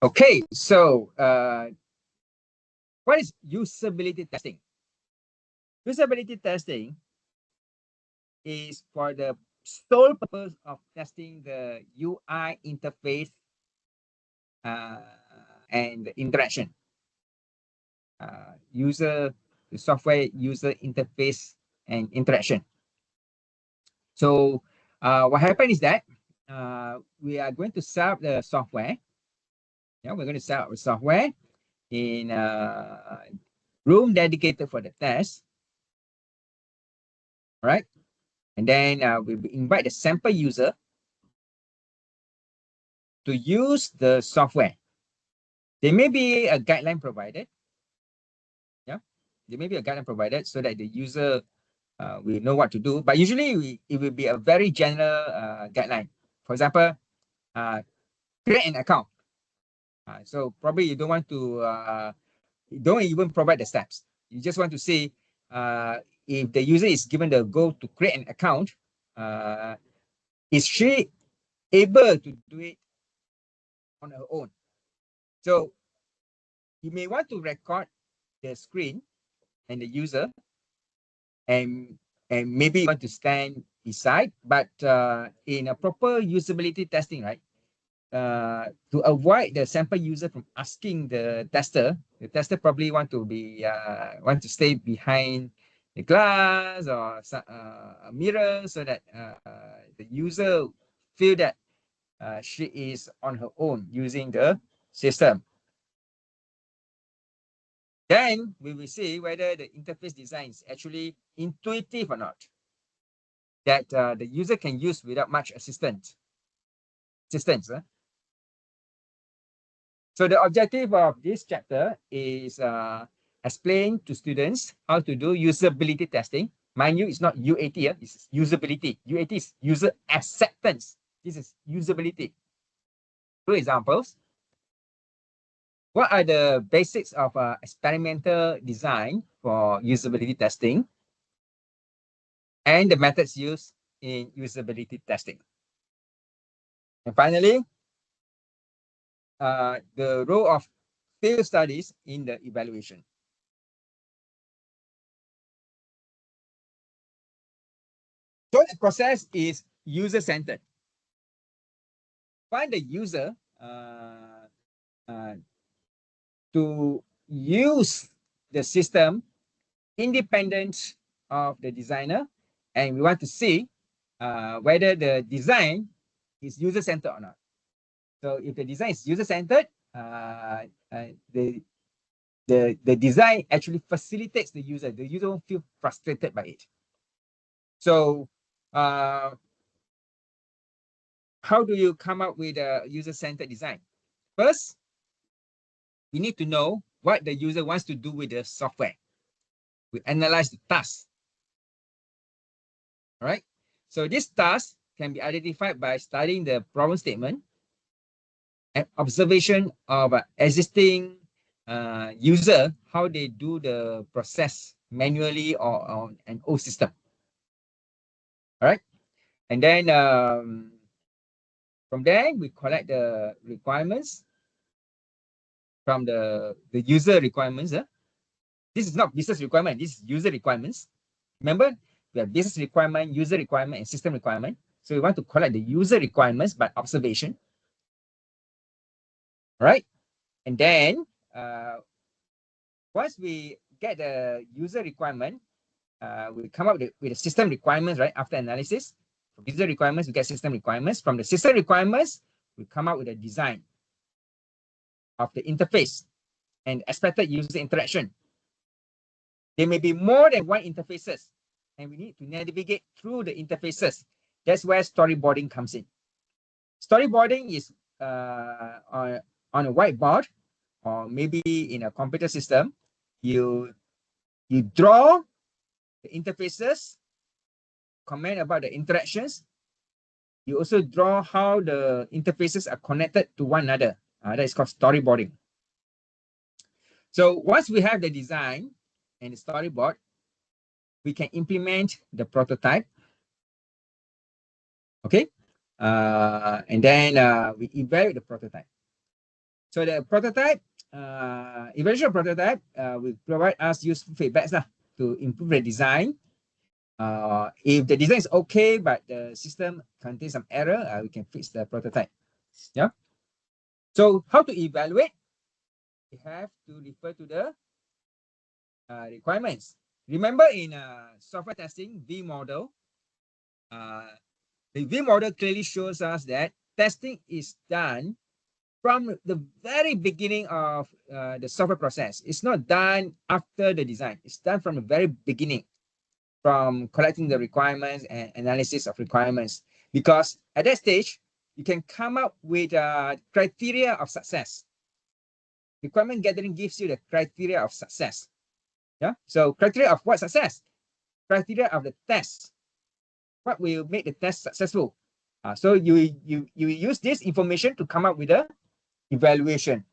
Okay, so what is usability testing? Usability testing is for the sole purpose of testing the UI interface and the interaction. The software user interface and interaction. So what happened is that we are going to set up the software. Yeah, we're going to set up the software in a room dedicated for the test. All right. And then we invite the sample user to use the software. There may be a guideline provided. Yeah, there may be a guideline provided so that the user will know what to do. But usually it will be a very general guideline. For example, create an account. So probably you don't want to, don't even provide the steps. You just want to say, if the user is given the goal to create an account, is she able to do it on her own? So you may want to record the screen and the user, and maybe you want to stand beside, but in a proper usability testing, right? To avoid the sample user from asking the tester probably want to stay behind the glass or a mirror so that the user feel that she is on her own using the system. Then we will see whether the interface design is actually intuitive or not, that the user can use without much assistance. So the objective of this chapter is explain to students how to do usability testing. Mind you, it's not UAT, it's usability. UAT is user acceptance. This is usability. Two examples. What are the basics of experimental design for usability testing and the methods used in usability testing? And finally, the role of field studies in the evaluation. So the process is user-centered. Find the user to use the system independent of the designer, and we want to see whether the design is user-centered or not. So if the design is user-centered, the design actually facilitates the user. The user won't feel frustrated by it. So how do you come up with a user-centered design? First, we need to know what the user wants to do with the software. We analyze the task. All right. So this task can be identified by studying the problem statement and observation of existing user, how they do the process manually or on an old system. All right. And then from there, we collect the requirements from the user requirements. This is not business requirement. This is user requirements. Remember, we have business requirement, user requirement, and system requirement. So we want to collect the user requirements by observation. All right. And then once we get the user requirement, we come up with the system requirements, right? After analysis, from user requirements, we get system requirements. From the system requirements, we come up with a design of the interface and expected user interaction. There may be more than one interfaces, and we need to navigate through the interfaces. That's where storyboarding comes in. Storyboarding is on a whiteboard or maybe in a computer system. You draw the interfaces, comment about the interactions. You also draw how the interfaces are connected to one another. That is called storyboarding. So once we have the design and the storyboard, we can implement the prototype. Okay. And then we evaluate the prototype. So the prototype, evaluation of prototype will provide us useful feedbacks to improve the design. If the design is okay, but the system contains some error, we can fix the prototype. Yeah. So how to evaluate? We have to refer to the requirements. Remember in software testing, V model, the V model clearly shows us that testing is done from the very beginning of the software process. It's not done after the design. It's done from the very beginning, from collecting the requirements and analysis of requirements. Because at that stage, you can come up with a criteria of success. Requirement gathering gives you the criteria of success. Yeah. So criteria of what success? Criteria of the test. What will make the test successful? So you use this information to come up with a evaluation.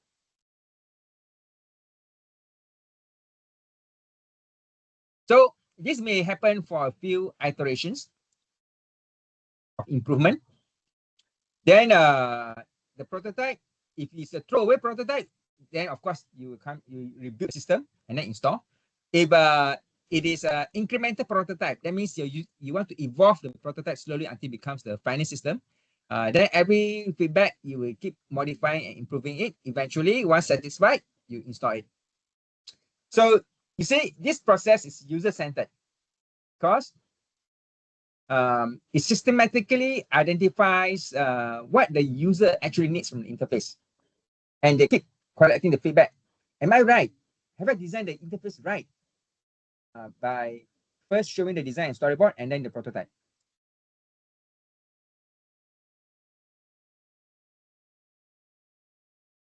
So this may happen for a few iterations of improvement. Then the prototype, if it's a throwaway prototype, then of course you rebuild the system and then install. If it is an incremental prototype, that means you want to evolve the prototype slowly until it becomes the final system. Then every feedback, you will keep modifying and improving it. Eventually, once satisfied, you install it. So you see, this process is user-centered because it systematically identifies what the user actually needs from the interface. And they keep collecting the feedback. Am I right? Have I designed the interface right? By first showing the design and storyboard and then the prototype.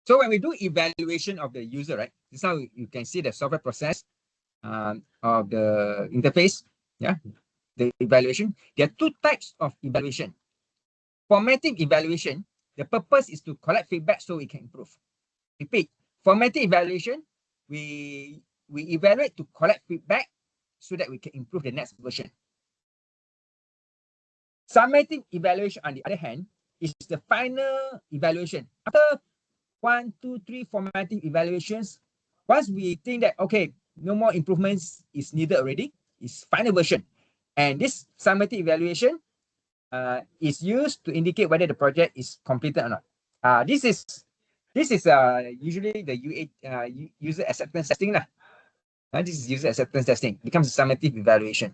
So when we do evaluation of the user, right, this is how you can see the software process of the interface. Yeah, the evaluation. There are two types of evaluation. Formative evaluation, the purpose is to collect feedback so we can improve. Repeat, formative evaluation, we evaluate to collect feedback so that we can improve the next version. Summative evaluation, on the other hand, is the final evaluation. After 1, 2, 3 formative evaluations, once we think that, okay, no more improvements is needed already, it's final version. And this summative evaluation is used to indicate whether the project is completed or not. This is usually the user acceptance testing. This is user acceptance testing. It becomes a summative evaluation.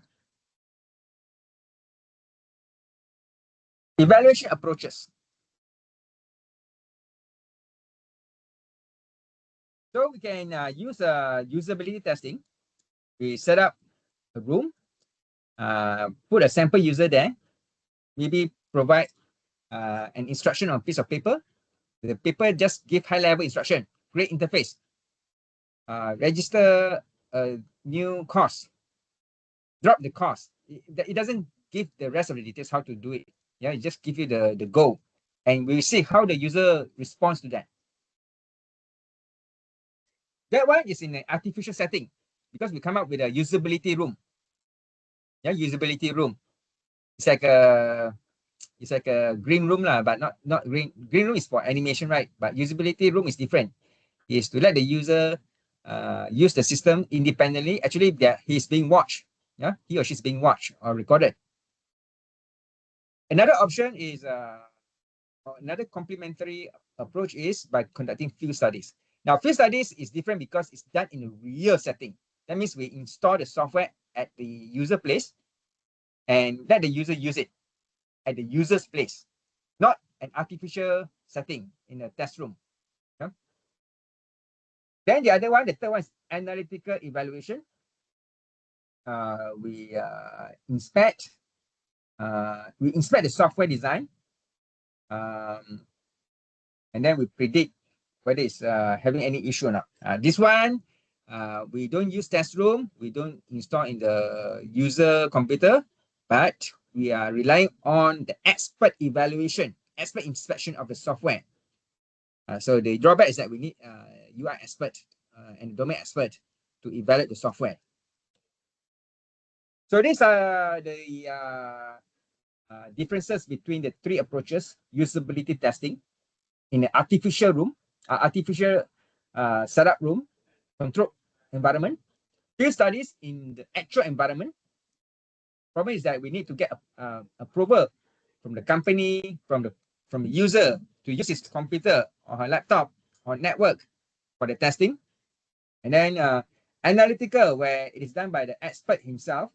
Evaluation approaches. So we can use usability testing. We set up a room, put a sample user there, maybe provide an instruction on a piece of paper. The paper just give high-level instruction, create interface, register a new course, drop the course. It doesn't give the rest of the details how to do it. Yeah, it just give you the goal. And we see how the user responds to that. That one is in an artificial setting because we come up with a usability room. Yeah, usability room. It's like a green room but not green. Green room is for animation, right? But usability room is different. It's to let the user use the system independently. Actually, he's being watched. Yeah, he or she's being watched or recorded. Another option is another complementary approach is by conducting field studies. Now, field studies is different because it's done in a real setting. That means we install the software at the user place and let the user use it at the user's place, not an artificial setting in a test room. Yeah? Then the other one, the third one is analytical evaluation. We inspect the software design, and then we predict whether it's having any issue or not. This one, we don't use test room. We don't install in the user computer, but we are relying on the expert evaluation, expert inspection of the software. So the drawback is that we need UI expert and domain expert to evaluate the software. So these are the differences between the three approaches: usability testing in an artificial room, artificial setup room, controlled environment. Field studies in the actual environment. Problem is that we need to get approval from the company, from the user to use his computer or her laptop or network for the testing. And then analytical, where it is done by the expert himself,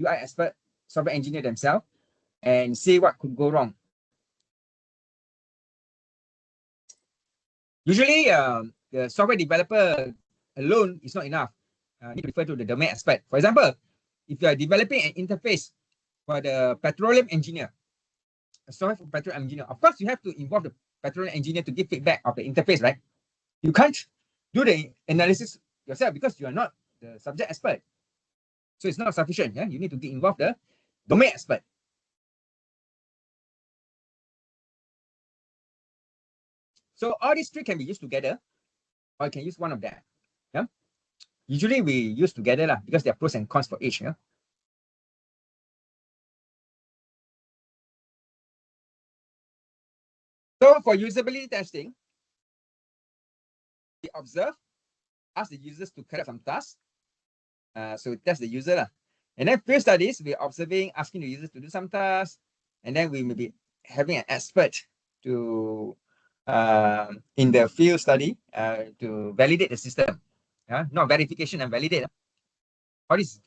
UI expert, software engineer themselves, and see what could go wrong. Usually, the software developer alone is not enough. Need to refer to the domain expert. For example, if you are developing an interface for the petroleum engineer, a software for petroleum engineer, of course, you have to involve the petroleum engineer to give feedback of the interface, right? You can't do the analysis yourself because you are not the subject expert. So it's not sufficient. Yeah, you need to get involved the domain expert. So all these three can be used together, or you can use one of them. Yeah. Usually we use together lah, because there are pros and cons for each. Yeah. So for usability testing, we observe, ask the users to carry out some tasks. So test the user lah. And then field studies, we're observing, asking the users to do some tasks, and then we may be having an expert to in the field study to validate the system. Not verification and validate. All this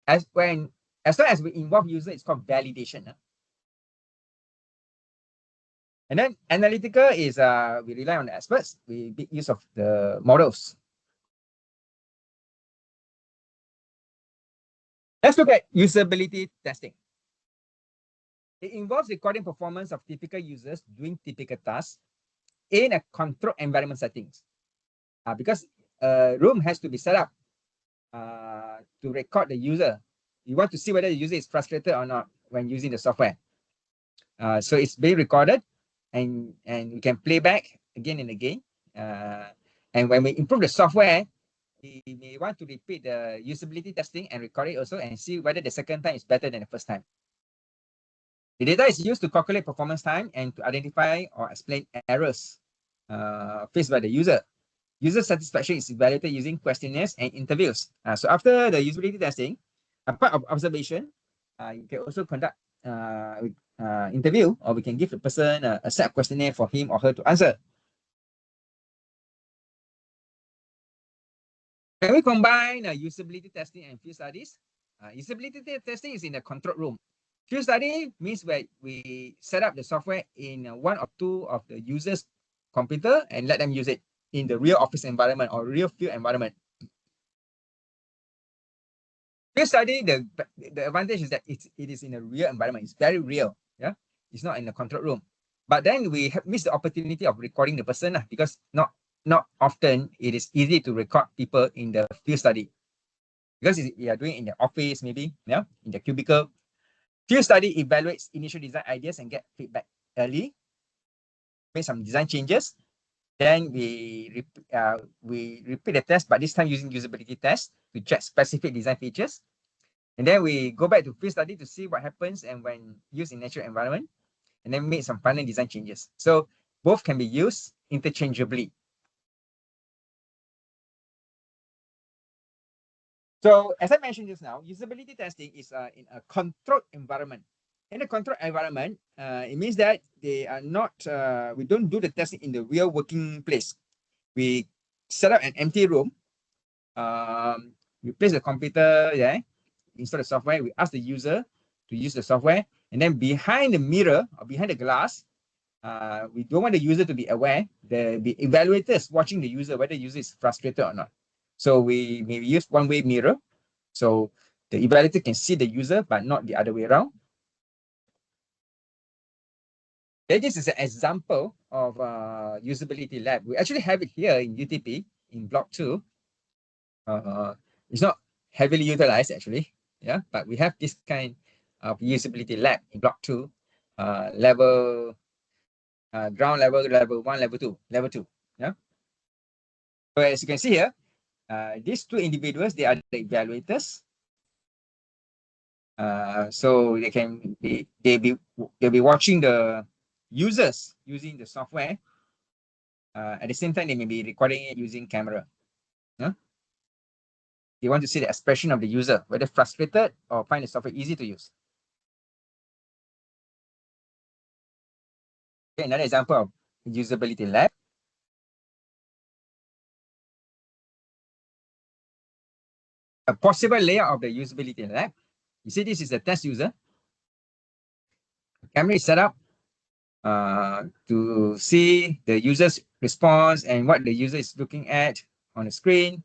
as long as we involve user, it's called validation. And then analytical is we rely on the experts. We make use of the models. Let's look at usability testing. It involves recording performance of typical users doing typical tasks in a controlled environment settings. Because a room has to be set up to record the user. You want to see whether the user is frustrated or not when using the software. So it's being recorded, and we can play back again and again. And when we improve the software, we may want to repeat the usability testing and record it also and see whether the second time is better than the first time. The data is used to calculate performance time and to identify or explain errors faced by the user. User satisfaction is evaluated using questionnaires and interviews. So after the usability testing, a part of observation, you can also conduct interview, or we can give the person a set of questionnaire for him or her to answer. Can we combine usability testing and field studies? Usability testing is in a control room. Field study means where we set up the software in one or two of the users' computer and let them use it in the real office environment or real field environment. Field study, the advantage is that it is in a real environment. It's very real. Yeah, it's not in a control room. But then we have missed the opportunity of recording the person because not often it is easy to record people in the field study, because you are doing it in the office, maybe, yeah, in the cubicle. Field study evaluates initial design ideas and get feedback early, make some design changes. Then we repeat the test, but this time using usability test to check specific design features. And then we go back to field study to see what happens and when used in natural environment, and then make some final design changes. So both can be used interchangeably. So as I mentioned just now, usability testing is in a controlled environment. In a controlled environment, it means that they are not, we don't do the testing in the real working place. We set up an empty room. We place the computer there, install the software. We ask the user to use the software. And then behind the mirror or behind the glass, we don't want the user to be aware. There will be evaluators watching the user, whether the user is frustrated or not. So we may use one-way mirror. So the evaluator can see the user, but not the other way around. Okay, this is an example of usability lab. We actually have it here in UTP in block 2. It's not heavily utilized actually, yeah, but we have this kind of usability lab in block 2, level ground level, level 1, level 2, yeah. So as you can see here, these two individuals, they are the evaluators. So they can be they'll be watching the users using the software At the same time, they may be recording it using camera. Yeah? They want to see the expression of the user, whether frustrated or find the software easy to use. Okay, another example of usability lab. A possible layout of the usability lab. You see, this is the test user. The camera is set up to see the user's response and what the user is looking at on the screen.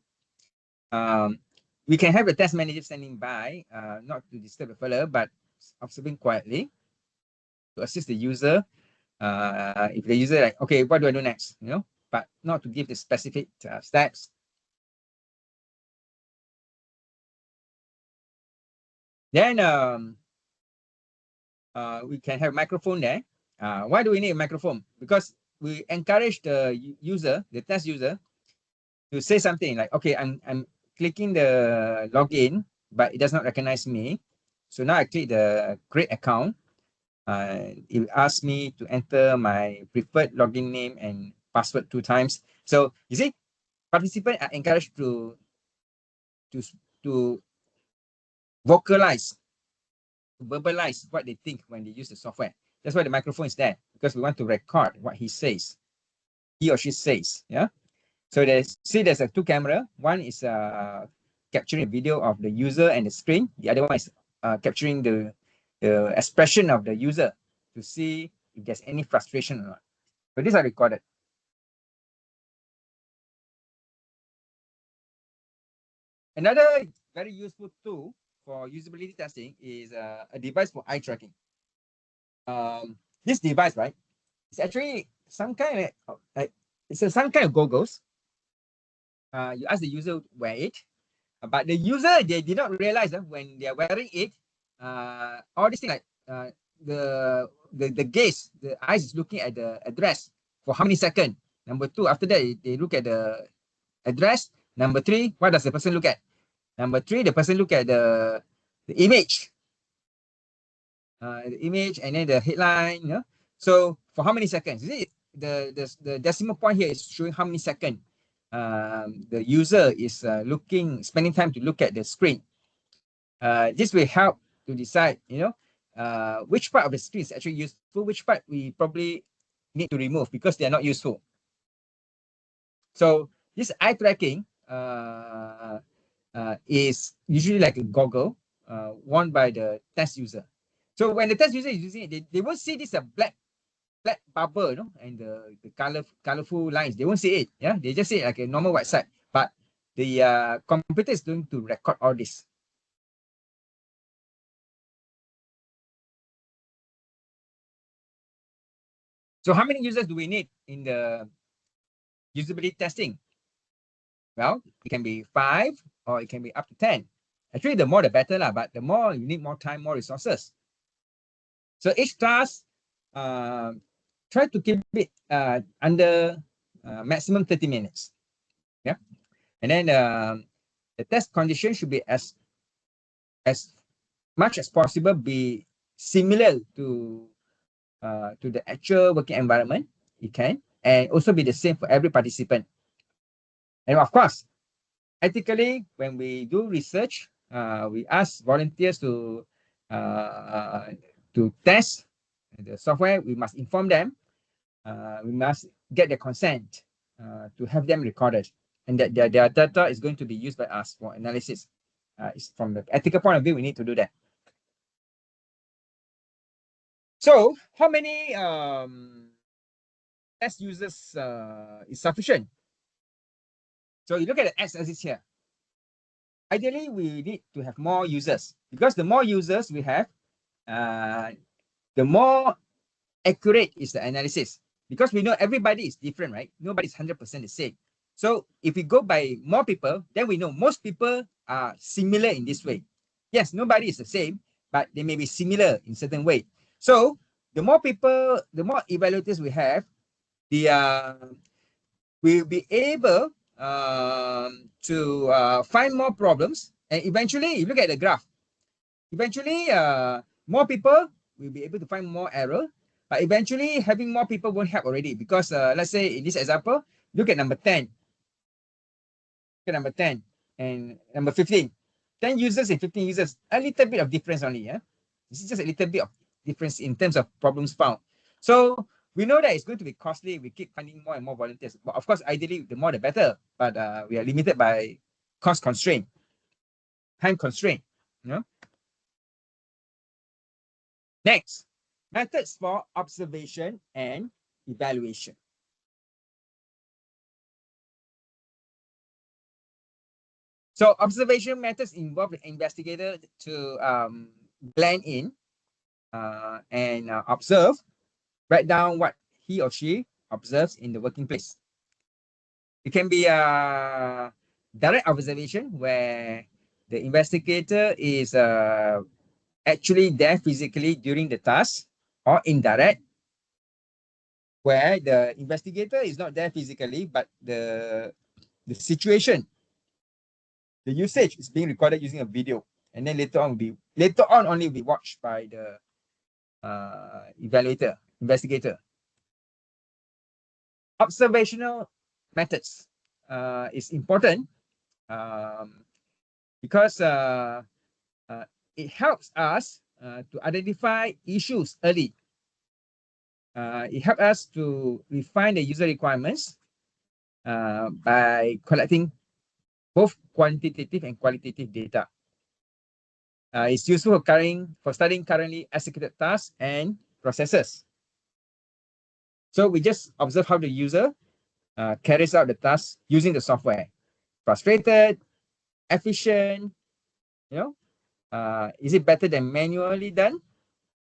We can have the test manager standing by, not to disturb the fellow, but observing quietly to assist the user. If the user like, okay, what do I do next? You know, but not to give the specific steps. Then we can have microphone there. Why do we need a microphone? Because we encourage the user, the test user, to say something like, okay, I'm clicking the login, but it does not recognize me. So now I click the create account. It asks me to enter my preferred login name and password 2 times. So you see, participants are encouraged to to verbalize what they think when they use the software. That's why the microphone is there, because we want to record what he says, he or she says. Yeah. So there's a 2 camera. One is capturing a video of the user and the screen. The other one is capturing the expression of the user to see if there's any frustration or not. So these are recorded. Another very useful tool for usability testing is a device for eye tracking. This device, right, it's actually some kind of some kind of goggles. You ask the user to wear it, but the user, they did not realize that when they are wearing it, all these things like the gaze, the eyes is looking at the address for how many seconds. Number 2, after that they look at the address. Number 3, what does the person look at? Number 3, the person look at the image, and then the headline. You know, so for how many seconds? You see, the decimal point here is showing how many seconds the user is spending time to look at the screen. This will help to decide, you know, which part of the screen is actually useful, which part we probably need to remove because they are not useful. So this eye tracking is usually like a goggle worn by the test user. So when the test user is using it, they won't see this black bubble, you know, and the colorful lines. They won't see it. Yeah, they just see it like a normal website. But the computer is going to record all this. So how many users do we need in the usability testing? Well, it can be 5 or it can be up to 10. Actually, the more the better, but the more you need more time, more resources. So each task, try to keep it under maximum 30 minutes. Yeah. And then the test condition should be as much as possible be similar to the actual working environment. It can, and also be the same for every participant. And of course, ethically, when we do research, we ask volunteers to test the software. We must inform them. We must get their consent to have them recorded, and that their data is going to be used by us for analysis. It's from the ethical point of view, we need to do that. So, how many test users is sufficient? So you look at the x-axis here. Ideally, we need to have more users, because the more users we have, the more accurate is the analysis. Because we know everybody is different, right? Nobody's 100% the same. So if we go by more people, then we know most people are similar in this way. Yes, nobody is the same, but they may be similar in certain way. So the more people, the more evaluators we have, we'll be able to find more problems. And eventually, you look at the graph, eventually more people will be able to find more error. But eventually, having more people won't help already because let's say in this example, look at number 10. Look at number 10 and number 15. 10 users and 15 users, a little bit of difference only. Yeah, this is just a little bit of difference in terms of problems found. So we know that it's going to be costly. We keep finding more and more volunteers. But of course, ideally, the more the better. But we are limited by cost constraint, time constraint. You know. Next, methods for observation and evaluation. So observation methods involve the investigator to blend in and observe, write down what he or she observes in the working place. It can be a direct observation where the investigator is actually there physically during the task, or indirect, where the investigator is not there physically, but the situation, the usage is being recorded using a video, and then later on only be watched by the investigator. Observational methods is important because it helps us to identify issues early. It helps us to refine the user requirements by collecting both quantitative and qualitative data. It's useful for studying currently executed tasks and processes. So we just observe how the user carries out the task using the software. Frustrated, efficient, you know, is it better than manually done?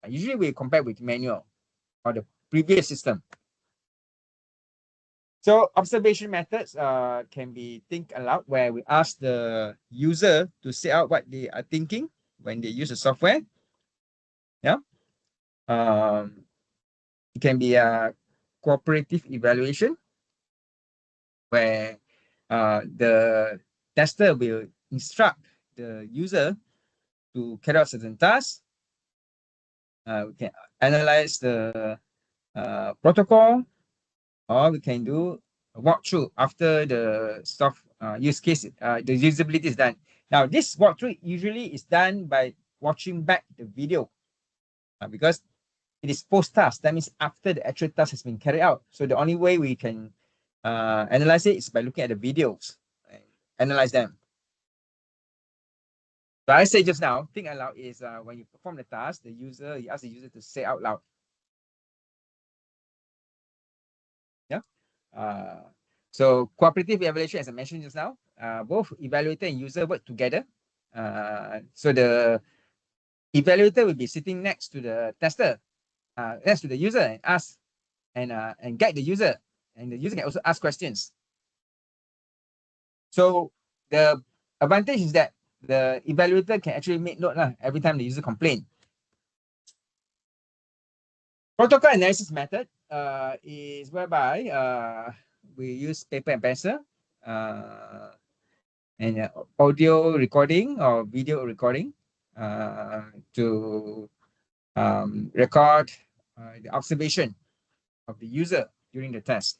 Usually we compare with manual or the previous system. So observation methods can be think aloud, where we ask the user to say out what they are thinking when they use the software. Yeah. It can be a cooperative evaluation, where the tester will instruct the user to carry out certain tasks. We can analyze the protocol, or we can do a walkthrough after the use case, the usability is done. Now, this walkthrough usually is done by watching back the video because it is post-task. That means after the actual task has been carried out. So the only way we can analyze it is by looking at the videos and analyze them. So I say just now, think aloud is when you perform the task, you ask the user to say out loud. Yeah. So cooperative evaluation, as I mentioned just now, both evaluator and user work together. So the evaluator will be sitting next to the tester, next to the user, and ask and guide the user, and the user can also ask questions. So the advantage is that the evaluator can actually make note every time the user complains. Protocol analysis method is whereby we use paper and pencil and audio recording or video recording to record the observation of the user during the test.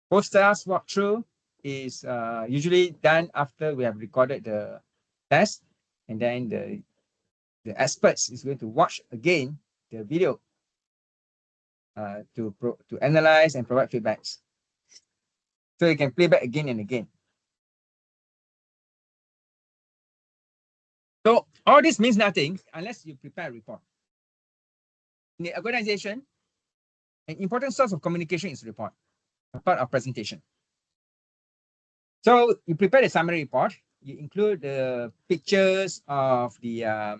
Post-task walkthrough is usually done after we have recorded the test, and then the experts is going to watch again the video to analyze and provide feedbacks. So you can play back again and again. So all this means nothing unless you prepare a report. In the organization, an important source of communication is report, a part of presentation. So you prepare the summary report. You include the pictures of the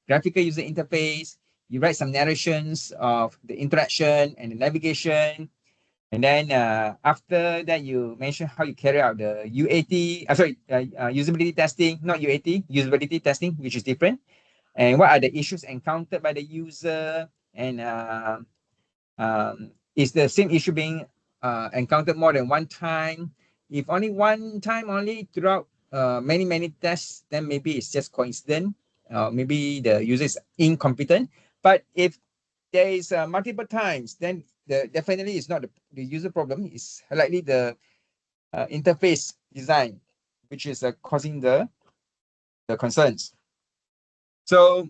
graphical user interface. You write some narrations of the interaction and the navigation. And then after that, you mention how you carry out the usability testing, not UAT, usability testing, which is different. And what are the issues encountered by the user? And is the same issue being encountered more than one time? If only one time only throughout many tests, then maybe it's just coincident. Maybe the user is incompetent. But if there is multiple times, then definitely it's not the user problem. It's likely the interface design, which is causing the concerns. So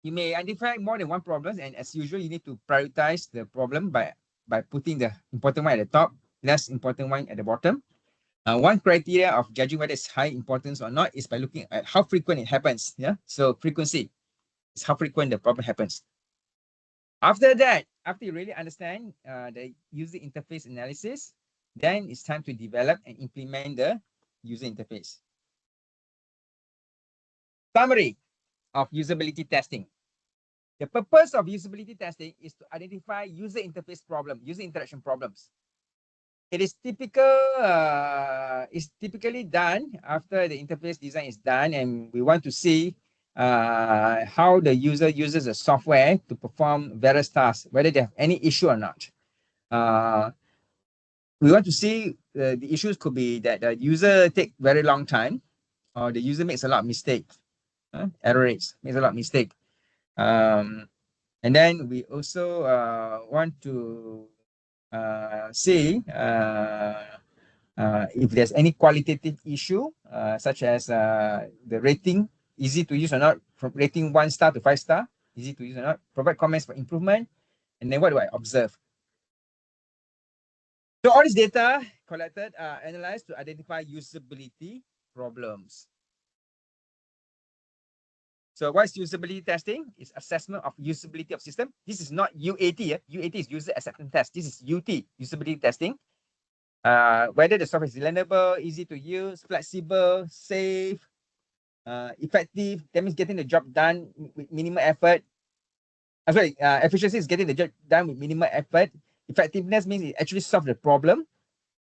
you may identify more than one problem, and as usual, you need to prioritize the problem by putting the important one at the top, less important one at the bottom. One criteria of judging whether it's high importance or not is by looking at how frequent it happens. Yeah, so frequency is how frequent the problem happens. After that, after you really understand the user interface analysis, then it's time to develop and implement the user interface. Summary of usability testing. The purpose of usability testing is to identify user interface problem, user interaction problems. It is typically done after the interface design is done, and we want to see how the user uses the software to perform various tasks, whether they have any issue or not. We want to see the issues could be that the user take very long time, or the user makes a lot of mistakes, error rates, makes a lot of mistake. And then we also want to see if there's any qualitative issue, such as the rating, easy to use or not, from rating 1 star to 5 star, easy to use or not, provide comments for improvement, and then what do I observe? So all this data collected are analyzed to identify usability problems. So what is usability testing? It's assessment of usability of system. This is not UAT. UAT is user acceptance test. This is UT, usability testing. Whether the software is learnable, easy to use, flexible, safe, effective. That means getting the job done with minimal effort. Efficiency is getting the job done with minimal effort. Effectiveness means it actually solves the problem.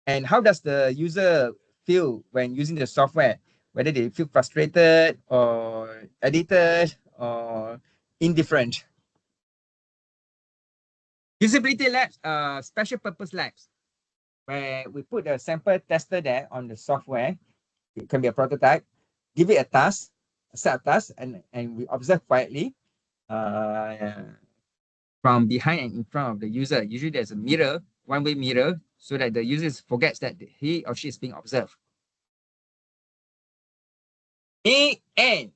And how does the user feel when using the software? Whether they feel frustrated or edited or indifferent. Usability labs are special purpose labs where we put a sample tester there on the software. It can be a prototype. Give it a task, a set of tasks, and we observe quietly from behind and in front of the user. Usually there's a mirror, one-way mirror, so that the user forgets that he or she is being observed. And